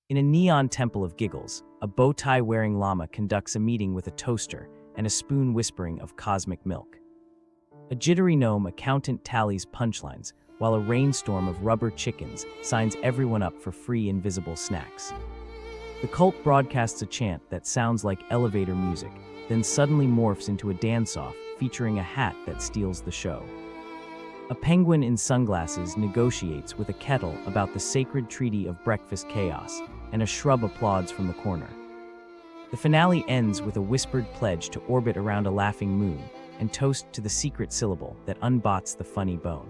In a neon temple of giggles, a bow tie-wearing llama conducts a meeting with a toaster and a spoon whispering of cosmic milk. A jittery gnome accountant tallies punchlines, while a rainstorm of rubber chickens signs everyone up for free invisible snacks. The cult broadcasts a chant that sounds like elevator music, then suddenly morphs into a dance-off featuring a hat that steals the show. A penguin in sunglasses negotiates with a kettle about the sacred treaty of breakfast chaos, and a shrub applauds from the corner. The finale ends with a whispered pledge to orbit around a laughing moon and toast to the secret syllable that unbots the funny bone.